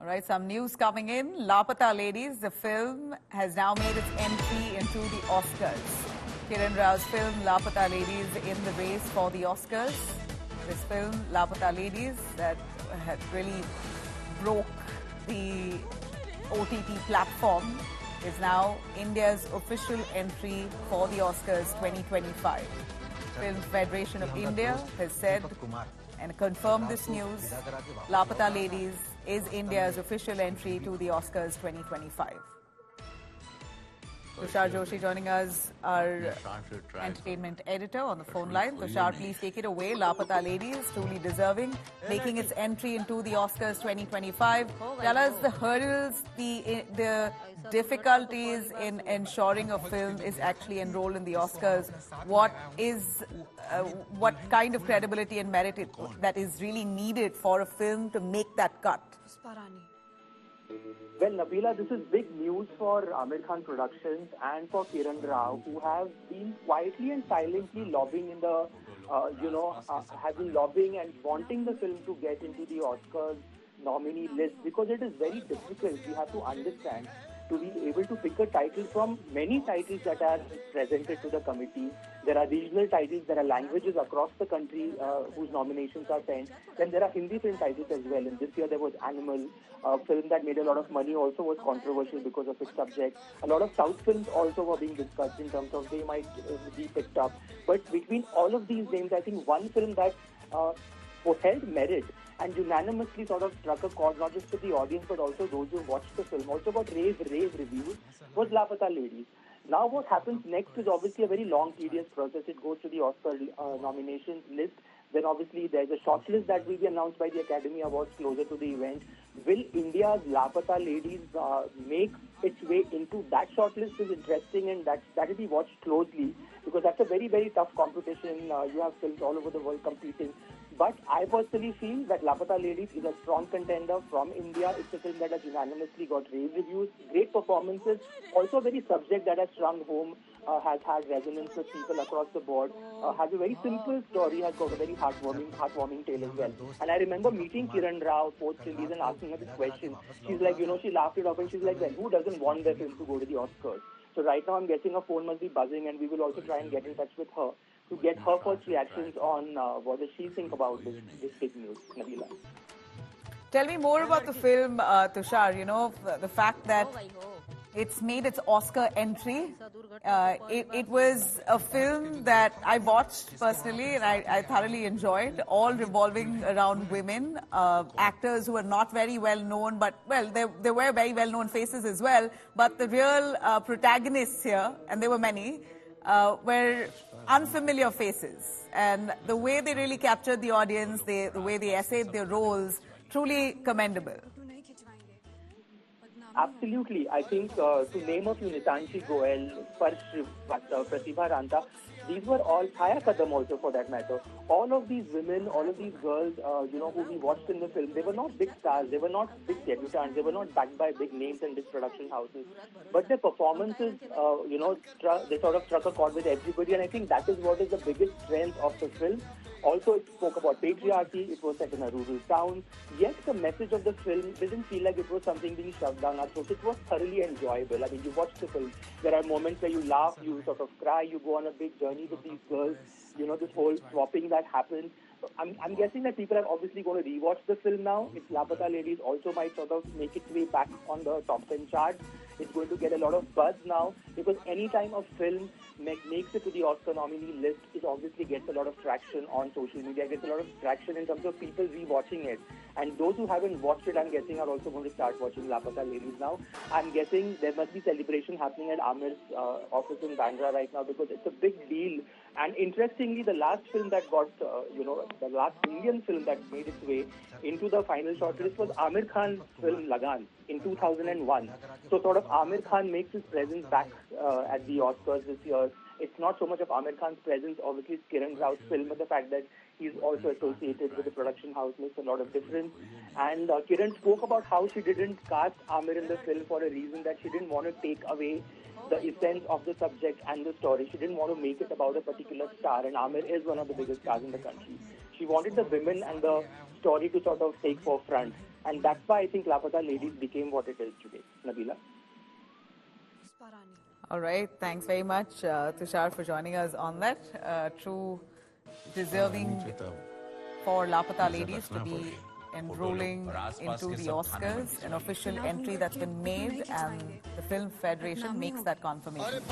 All right, some news coming in. Laapata Ladies, the film, has now made its entry into the Oscars. Kiran Rao's film, Laapata Ladies, in the race for the Oscars. This film, Laapata Ladies, that had really broke the OTT platform, is now India's official entry for the Oscars 2025. Film Federation of India has said and confirmed this news. Laapata Ladies is India's official entry to the Oscars 2025. Tushar Joshi joining us, our entertainment editor, on the phone line. Tushar, please take it away. Laapata Ladies, truly deserving, making its entry into the Oscars 2025. Tell us the hurdles, the difficulties in ensuring a film is actually enrolled in the Oscars. What kind of credibility and merit that is really needed for a film to make that cut? Well, Nabila, this is big news for Amir Khan Productions and for Kiran Rao, who have been quietly and silently lobbying in the, have been lobbying and wanting the film to get into the Oscars nominee list, because it is very difficult. We have to understand, to be able to pick a title from many titles that are presented to the committee. There are regional titles, there are languages across the country whose nominations are sent. Then there are Hindi film titles as well. And this year there was Animal, a film that made a lot of money, also was controversial because of its subject. A lot of South films also were being discussed in terms of they might be picked up. But between all of these names, I think one film that held merit and unanimously sort of struck a chord, not just with the audience, but also those who watched the film, also got rave reviews, was Laapata Ladies. Now what happens next is obviously a very long, tedious process. It goes to the Oscar nominations list. Then obviously there's a shortlist that will be announced by the Academy Awards closer to the event. Will India's Laapata Ladies make its way into that shortlist is interesting, and that will be watched closely, because that's a very, very tough competition. You have films all over the world competing. But I personally feel that Laapata Ladies is a strong contender from India. It's a film that has unanimously got rave reviews, great performances, also a very subject that has strung home, has had resonance with people across the board, has a very simple story, has got a very heartwarming tale as well. And I remember meeting Kiran Rao post-release and asking her this question. She's like, she laughed it off and she's like, well, who doesn't want their film to go to the Oscars? So right now I'm guessing her phone must be buzzing, and we will also try and get in touch with her to get her first reactions on what does she think about this big news, Nabila. Tell me more about the film, Tushar. The fact that it's made its Oscar entry. It was a film that I watched personally and I thoroughly enjoyed, all revolving around women, actors who are not very well known, but, well, there were very well known faces as well, but the real protagonists here, and there were many, were unfamiliar faces. And the way they really captured the audience, the way they essayed their roles, truly commendable. Absolutely. I think to name a few, Nitanshi Goel, Sparsh Srivastava, Pratibha Ranta, these were all, Chaya Kadam also for that matter. All of these women, all of these girls, who we watched in the film, they were not big stars, they were not big debutantes, they were not backed by big names and big production houses. But their performances, they sort of struck a chord with everybody, and I think that is what is the biggest strength of the film. Also, it spoke about patriarchy, it was set in a rural town, yet the message of the film didn't feel like it was something being shoved down our throats. It was thoroughly enjoyable. I mean, you watch the film, there are moments where you laugh, you sort of cry, you go on a big journey with these girls, this whole swapping that happens. I'm guessing that people are obviously going to rewatch the film now. It's Laapata Ladies also might sort of make its way back on the top 10 charts. It's going to get a lot of buzz now, because any time a film makes it to the Oscar nominee list, it obviously gets a lot of traction on social media, gets a lot of traction in terms of people rewatching it. And those who haven't watched it, I'm guessing, are also going to start watching Laapata Ladies now. I'm guessing there must be celebration happening at Amir's office in Bandra right now, because it's a big deal. And interestingly, the last film that got, the last Indian film that made its way into the final shortlist was Amir Khan's film Lagan in 2001. So sort of Amir Khan makes his presence back at the Oscars this year. It's not so much of Amir Khan's presence, obviously it's Kiran Rao's film, but the fact that he's also associated with the production house makes a lot of difference. And Kiran spoke about how she didn't cast Amir in the film for a reason, that she didn't want to take away the essence of the subject and the story. She didn't want to make it about a particular star, and Amir is one of the biggest stars in the country. She wanted the women and the story to sort of take forefront. And that's why I think Laapata Ladies became what it is today. Nabila? All right. Thanks very much, Tushar, for joining us on that. True deserving for Laapata Ladies to be enrolling into the Oscars, an official entry that's been made, and the Film Federation makes that confirmation.